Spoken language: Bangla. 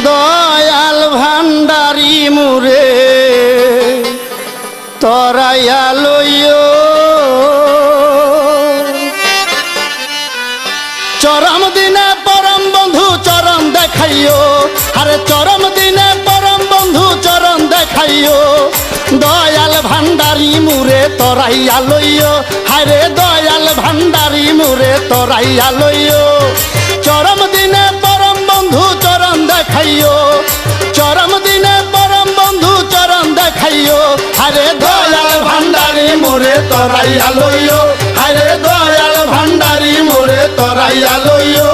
দয়াল ভান্ডারি মুরে তরাইয়া লইও চরম দিনে পরম বন্ধু চরণ দেখাইও আরে চরম দিনে পরম বন্ধু চরণ দেখাইও দয়াল ভান্ডারি মুরে তরাইয়া লইও হায়রে দয়াল ভান্ডারি মুরে তরাইয়া লইও চরম দিনে পরম বন্ধু চরণ দেখাইও চরম দিনে পরম বন্ধু চরণ দেখাইও আরে দয়াল ভান্ডারি মুরে তরাইয়া লইও আরে দয়াল ভান্ডারি মুরে তরাইয়া লইও